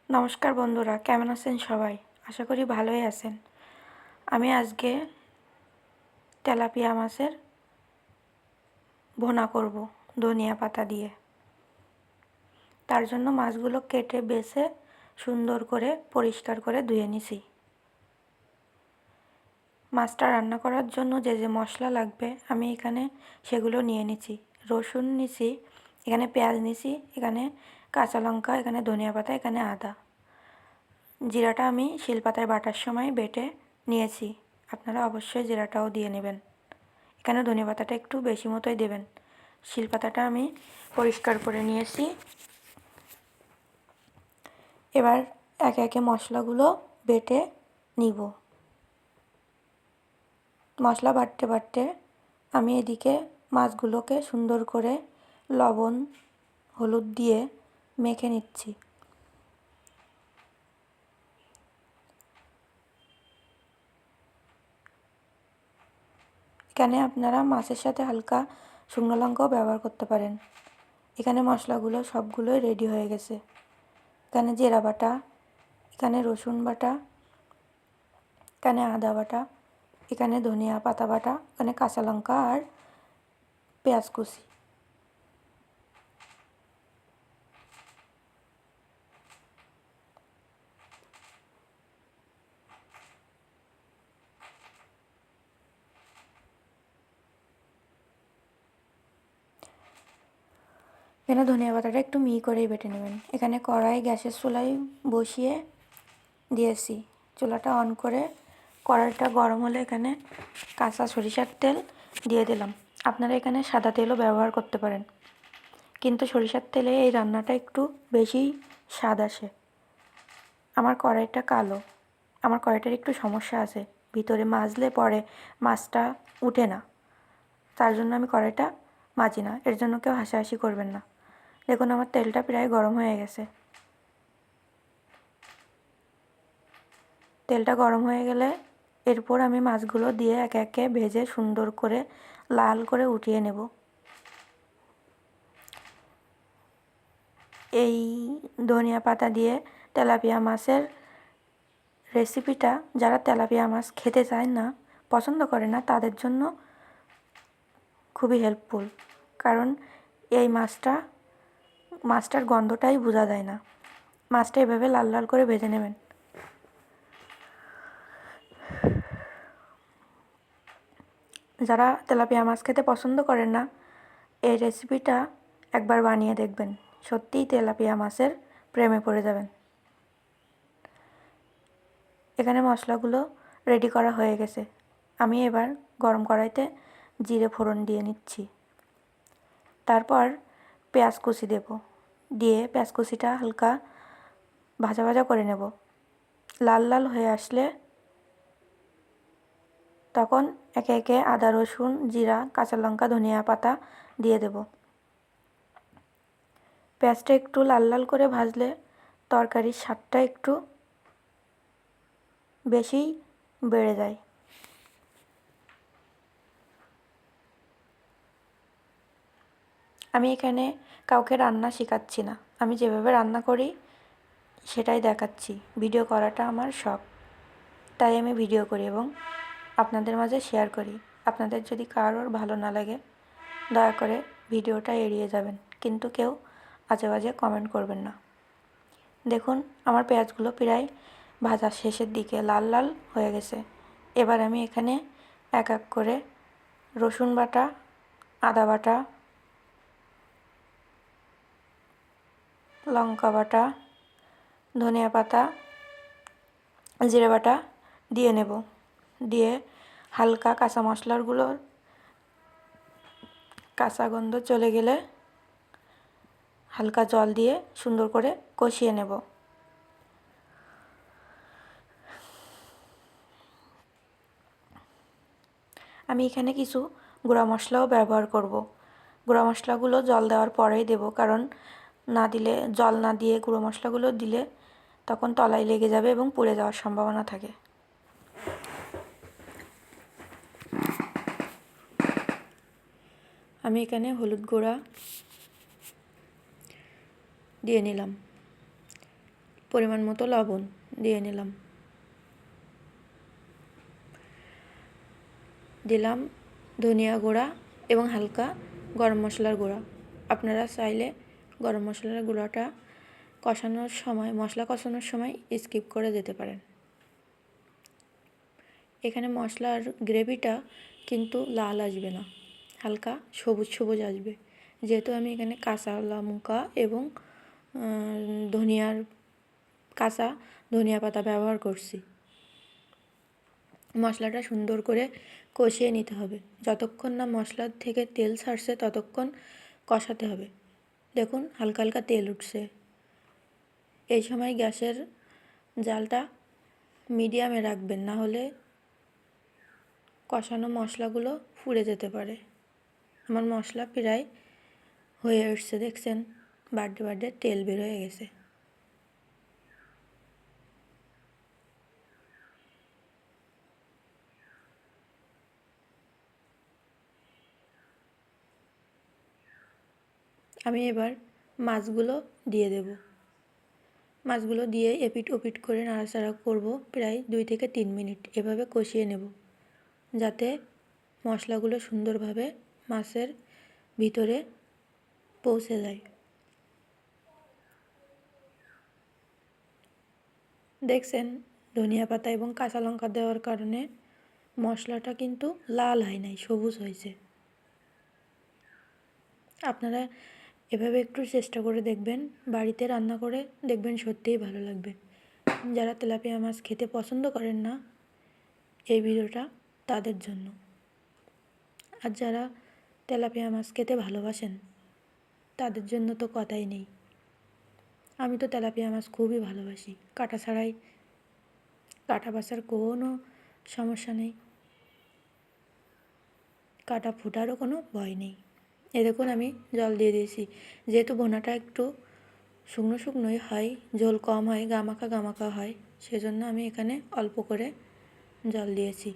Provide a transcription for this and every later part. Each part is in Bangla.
নমস্কার বন্ধুরা, কেমন আছেন সবাই? আশা করি ভালোই আছেন। আমি আজকে তেলাপিয়া মাছের ভুনা করব ধনিয়া পাতা দিয়ে। তার জন্য মাছগুলো কেটে বেছে সুন্দর করে পরিষ্কার করে ধুয়ে নিছি। মাছটা রান্না করার জন্য যে যে মশলা লাগবে আমি এখানে সেগুলো নিয়ে নিছি। রসুন নিছি, এখানে পেঁয়াজ নিছি, এখানে কাঁচা লঙ্কা, এখানে ধনিয়া পাতা, এখানে আদা। জিরাটা আমি শিলপাতায় বাটার সময় বেটে নিয়েছি। আপনারা অবশ্যই জিরাটাও দিয়ে নেবেন। এখানে ধনেপাতাটা একটু বেশি মতোই দেবেন। শিলপাতাটা আমি পরিষ্কার করে নিয়েছি। এবার একে একে মশলাগুলো বেটে নিব। মশলা বাটতে বাটতে আমি এদিকে মাছগুলোকে সুন্দর করে লবণ হলুদ দিয়ে মেখে নিচ্ছি। এখানে আপনারা মাছের সাথে হালকা শুকনো লঙ্কাও ব্যবহার করতে পারেন। এখানে মশলাগুলো সবগুলোই রেডি হয়ে গেছে। এখানে জিরা বাটা, এখানে রসুন বাটা, এখানে আদা বাটা, এখানে ধনিয়া পাতা বাটা, এখানে কাঁচা লঙ্কা আর পেঁয়াজ কুচি। এখানে ধনিয়া পাতাটা একটু মিহি করেই বেটে নেবেন। এখানে কড়াই গ্যাসের চুলায় বসিয়ে দিয়েছি। চুলাটা অন করে কড়াইটা গরম হলে এখানে কাঁচা সরিষার তেল দিয়ে দিলাম। আপনারা এখানে সাদা তেলও ব্যবহার করতে পারেন, কিন্তু সরিষার তেলে এই রান্নাটা একটু বেশি স্বাদ আসে। আমার কড়াইটা কালো, আমার কড়াইটার একটু সমস্যা আছে, ভিতরে মাজলে পরে মাছটা উঠে না। তার জন্য আমি কড়াইটা মাজি না। এর জন্য কেউ হাসাহাসি করবেন না। দেখুন আমার তেলটা প্রায় গরম হয়ে গেছে। তেলটা গরম হয়ে গেলে এরপর আমি মাছগুলো দিয়ে একে একে ভেজে সুন্দর করে লাল করে উঠিয়ে নেব। এই ধনিয়া পাতা দিয়ে তেলাপিয়া মাছের রেসিপিটা যারা তেলাপিয়া মাছ খেতে চায় না, পছন্দ করে না, তাদের জন্য খুবই হেল্পফুল। কারণ এই মাছটার গন্ধটাই বোঝা যায় না। মাছটা এভাবে লাল লাল করে ভেজে নেবেন। যারা তেলাপিয়া মাছ খেতে পছন্দ করেন না, এই রেসিপিটা একবার বানিয়ে দেখবেন, সত্যিই তেলাপিয়া মাছের প্রেমে পড়ে যাবেন। এখানে মশলাগুলো রেডি করা হয়ে গেছে। আমি এবার গরম কড়াইতে জিরে ফোড়ন দিয়ে নিচ্ছি। তারপর পেঁয়াজ কুচি দেব, দিয়ে পেঁয়াজ কুচিটা হালকা ভাজা ভাজা করে নেব। লাল লাল হয়ে আসলে তখন একে একে আদা রসুন জিরা কাঁচা লঙ্কা ধনিয়া পাতা দিয়ে দেব। পেঁয়াজটা একটু লাল লাল করে ভাজলে তরকারির স্বাদটা একটু বেশি বেড়ে যায়। আমি এখানে কাউকে রান্না শেখাচ্ছি না, আমি যেভাবে রান্না করি সেটাই দেখাচ্ছি। ভিডিও করাটা আমার শখ, তাই আমি ভিডিও করি এবং আপনাদের মাঝে শেয়ার করি। আপনাদের যদি কারোর ভালো না লাগে দয়া করে ভিডিওটা এড়িয়ে যাবেন, কিন্তু কেউ আজে বাজে কমেন্ট করবেন না। দেখুন আমার পেঁয়াজগুলো প্রায় ভাজা শেষের দিকে লাল লাল হয়ে গেছে। এবার আমি এখানে এক এক করে রসুন বাটা, আদা বাটা, লঙ্কা বাটা, ধনিয়া পাতা, জিরে বাটা দিয়ে নেব। দিয়ে হালকা কাঁচা মশলাগুলোর কাঁচা গন্ধ চলে গেলে হালকা জল দিয়ে সুন্দর করে কষিয়ে নেব। আমি এখানে কিছু গুঁড়া মশলাও ব্যবহার করব। গুঁড়া মশলাগুলো জল দেওয়ার পরেই দেব, কারণ না দিলে, জল না দিয়ে গুঁড়ো মশলাগুলো দিলে তখন তলায় লেগে যাবে এবং পুড়ে যাওয়ার সম্ভাবনা থাকে। আমি এখানে হলুদ গুঁড়া দিয়ে নিলাম, পরিমাণ মতো লবণ দিয়ে নিলাম, দিলাম ধনিয়া গুঁড়া এবং হালকা গরম মশলার গুঁড়া। আপনারা চাইলে গরম মশলার গুঁড়াটা কষানোর সময়, মশলা কষানোর সময় স্কিপ করে যেতে পারেন। এখানে মশলার গ্রেভিটা কিন্তু লাল আসবে না, হালকা সবুজ সবুজ আসবে, যেহেতু আমি এখানে কাঁচা লঙ্কা এবং কাঁচা ধনিয়া পাতা ব্যবহার করছি। মশলাটা সুন্দর করে কষিয়ে নিতে হবে, যতক্ষণ না মশলার থেকে তেল ছাড়ছে ততক্ষণ কষাতে হবে। দেখুন হালকা হালকা তেল উঠছে। এই সময় গ্যাসের জালটা মিডিয়ামে রাখবেন, না হলে কষানো মশলাগুলো পুড়ে যেতে পারে। আমার মশলা প্রায় হয়ে আসছে, দেখছেন বাড়তে বাড়তে তেল বের হয়ে গেছে। আমি এবার মাছগুলো দিয়ে দেব। মাছগুলো দিয়ে এপিট ওপিট করে নাড়াচাড়া করব প্রায় 2 থেকে 3 মিনিট। এভাবে কষিয়ে নেব যাতে মশলাগুলো সুন্দরভাবে মাছের ভিতরে পৌঁছে যায়। দেখছেন ধনিয়া পাতা এবং কাঁচা লঙ্কা দেওয়ার কারণে মশলাটা কিন্তু লাল হয় নাই, সবুজ হয়েছে। আপনারা এভাবে একটু চেষ্টা করে দেখবেন, বাড়িতে রান্না করে দেখবেন সত্যিই ভালো লাগবে। যারা তেলাপিয়া মাছ খেতে পছন্দ করেন না, এই ভিডিওটা তাদের জন্য। আর যারা তেলাপিয়া মাছ খেতে ভালোবাসেন তাদের জন্য তো কথাই নেই। আমি তো তেলাপিয়া মাছ খুবই ভালোবাসি, কাটা ছাড়াই, কাটা বাছার কোনো সমস্যা নেই, কাটা ফোটারও কোনো ভয় নেই। এই দেখুন আমি জল দিয়ে দিয়েছি, যেহেতু ভুনাটা একটু শুকনো শুকনোই হয়, ঝোল কম হয়, গামাখা গামাখা হয়, সেজন্য আমি এখানে অল্প করে জল দিয়েছি।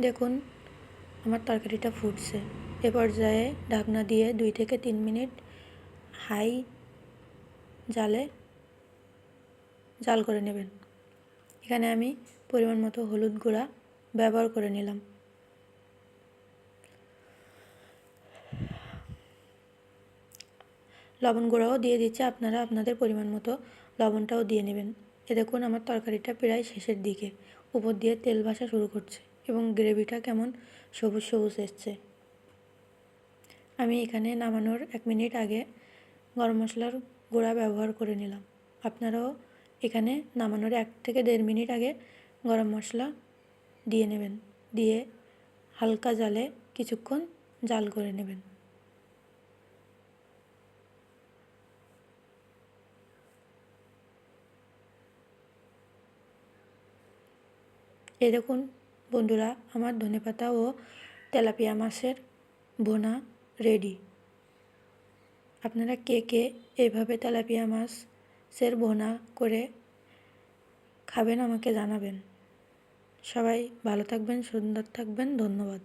দেখুন আমার তরকারিটা ফুটছে। এ পর্যায়ে ঢাকনা দিয়ে 2 থেকে 3 মিনিট হাই জালে জাল করে নেবেন। এখানে আমি পরিমাণ মতো হলুদ গুঁড়া ব্যবহার করে নিলাম, লবণ গুঁড়াও দিয়ে দিচ্ছি, আপনারা আপনাদের পরিমাণ মতো লবণটাও দিয়ে নেবেন। এ দেখুন আমার তরকারিটা প্রায় শেষের দিকে, উপর দিয়ে তেল ভাসা শুরু করছে এবং গ্রেভিটা কেমন সবুজ সবুজ এসছে। আমি এখানে নামানোর 1 মিনিট আগে গরম মশলার গুঁড়া ব্যবহার করে নিলাম। আপনারাও এখানে নামানোর 1 থেকে 1.5 মিনিট আগে গরম মশলা দিয়ে নেবেন, দিয়ে হালকা জালে কিছুক্ষণ জাল করে নেবেন। এই দেখুন বন্ধুরা, আমার ধনেপাতা ও তেলাপিয়া মাছের ভুনা রেডি। আপনারা কে কে এইভাবে তেলাপিয়া মাছের ভুনা করে খাবেন আমাকে জানাবেন। সবাই ভালো থাকবেন, সুন্দর থাকবেন, ধন্যবাদ।